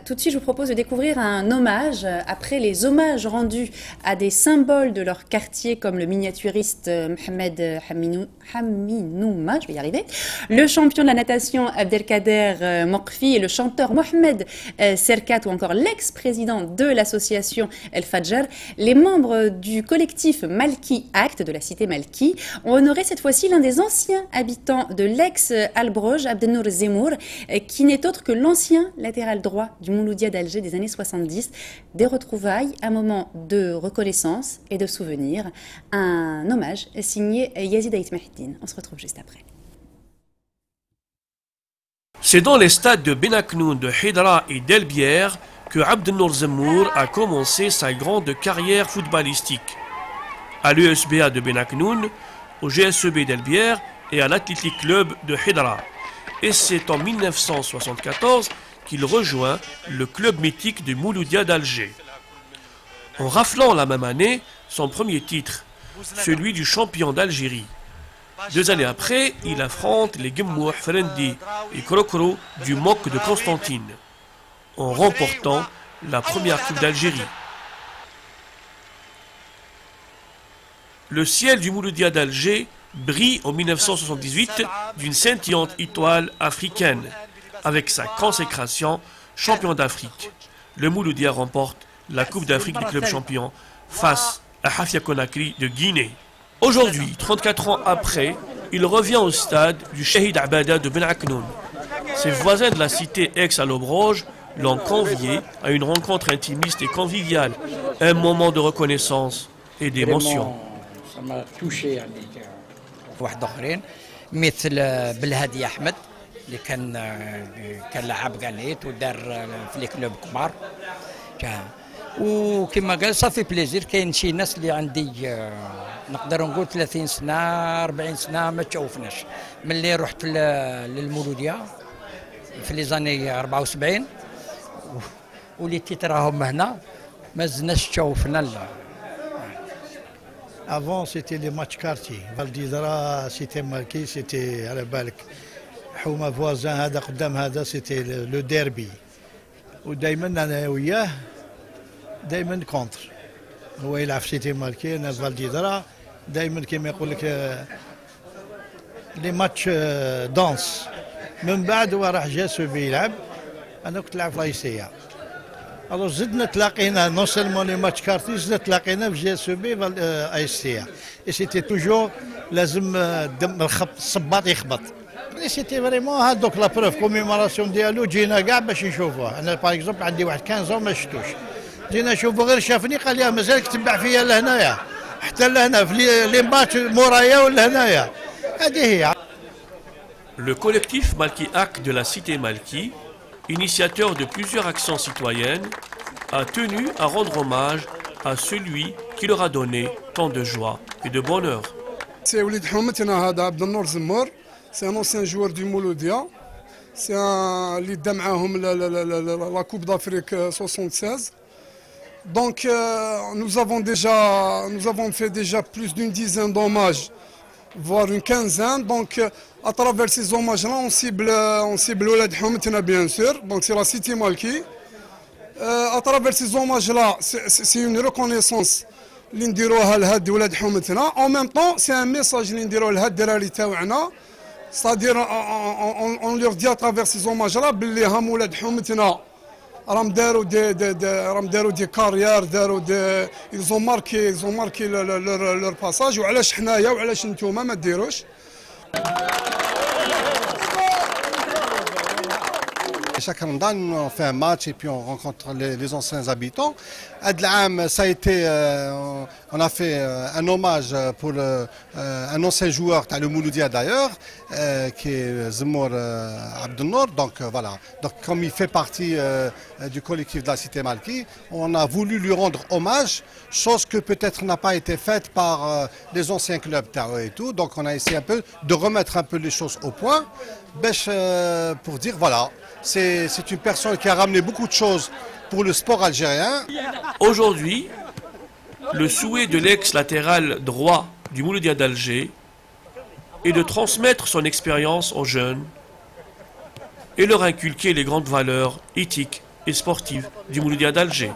Tout de suite, je vous propose de découvrir un hommage. Après les hommages rendus à des symboles de leur quartier, comme le miniaturiste Mohamed Haminouma, je vais y arriver, le champion de la natation Abdelkader Mokfi et le chanteur Mohamed Serkat, ou encore l'ex-président de l'association El Fadjar, les membres du collectif Malki Act de la cité Malki ont honoré cette fois-ci l'un des anciens habitants de l'ex-Albroj, Abdelnour Zemour, qui n'est autre que l'ancien latéral droit du Mouloudia d'Alger des années 70. Des retrouvailles, un moment de reconnaissance et de souvenir. Un hommage signé Yazid Aït Mahdine. On se retrouve juste après. C'est dans les stades de Benaknoun, de Hidra et d'Elbière que Abdelnour Zemour a commencé sa grande carrière footballistique. À l'USBA de Benaknoun, au GSEB d'Elbière et à l'Athletic Club de Hidra. Et c'est en 1974 qu'il rejoint le club mythique du Mouloudia d'Alger. En raflant la même année son premier titre, celui du champion d'Algérie. 2 années après, il affronte les Guemmouh, Ferendi et Krokro du MOC de Constantine, en remportant la première coupe d'Algérie. Le ciel du Mouloudia d'Alger brille en 1978 d'une scintillante étoile africaine. Avec sa consécration champion d'Afrique, le Mouloudia remporte la Coupe d'Afrique des clubs champions face à Hafia Conakry de Guinée. Aujourd'hui, 34 ans après, il revient au stade du Shahid Abada de Benaknoun. Ses voisins de la cité ex-Alobroge l'ont convié à une rencontre intimiste et conviviale, un moment de reconnaissance et d'émotion. Ça m'a touché. واحد اخرين مثل بالهادي احمد اللي كان لاعب قاليت ودار في لي كلوب كبار وكما قال صافي بليزير. كاين شي ناس اللي عندي نقدر نقول 30 سنه 40 سنه ما تشوفناش ملي رحت للمولوديه في لي زاني 74 وليتي تراهم هنا ما زناش تشوفنا. Avant, c'était les matchs quartier. Val d'Hidra, c'était Malki, c'était à la balk. Houma voisin, hada قدام hada, c'était le derby. ودايما انا وياه دايما كونتر. هو يلعب سيتي مالكي انا فال ديدرا دايما كما يقول لك لي ماتش دانس. من بعد هو راح جا سوبي يلعب انا كنت نلعب في لايسيا. Alors زدنا تلاقينا non seulement les matchs quartier, زدنا تلاقينا في GSEB ايستيا. Et c'était toujours لازم الصباط يخبط. C'était vraiment هذوك لا بروف كوميموراسيون ديالو جينا كاع باش نشوفوه. انا باغ اكزومبل عندي واحد 15 ما شفتوش. جينا نشوفو غير شافني قال لي مازالك تبع فيا لهنايا. حتى لهنا في لي ماتش مورايا ولهنايا. هذه هي. Le collectif Malki Ak de la cité Malki, initiateur de plusieurs actions citoyennes, a tenu à rendre hommage à celui qui leur a donné tant de joie et de bonheur. C'est Walid Houmetna هذا Abdelnour Zemour, c'est un ancien joueur du Mouloudia. C'est un اللي دا معاهم la Coupe d'Afrique 76. Donc nous avons fait déjà plus d'une dizaine d'hommages, voire une quinzaine. Donc à travers ces hommages-là, on cible Walid Houmetna bien sûr. Donc c'est la cité Malki. À travers ces hommages-là, c'est une reconnaissance اللي نديروها لهاد ولاد حومتنا. En même temps, c'est un message اللي نديروه لهاد الدراري تاوعنا. C'est-à-dire on leur dit à travers ces hommages-là باللي هم ولاد حومتنا راهم داروا دي كارير، داروا دي ils ont marqué leur passage. وعلاش حنايا وعلاش نتوما ما ديروش. Chaque Ramadan, on fait un match et puis on rencontre les anciens habitants. Adlam, ça a été, on a fait un hommage pour un ancien joueur, le Mouloudia d'ailleurs, qui est Zemour Abdelnour. Donc voilà. Donc comme il fait partie du collectif de la cité Malki, on a voulu lui rendre hommage, chose que peut-être n'a pas été faite par les anciens clubs et tout. Donc on a essayé un peu de remettre un peu les choses au point, pour dire voilà. C'est une personne qui a ramené beaucoup de choses pour le sport algérien. Aujourd'hui, le souhait de l'ex-latéral droit du Mouloudia d'Alger est de transmettre son expérience aux jeunes et leur inculquer les grandes valeurs éthiques et sportives du Mouloudia d'Alger.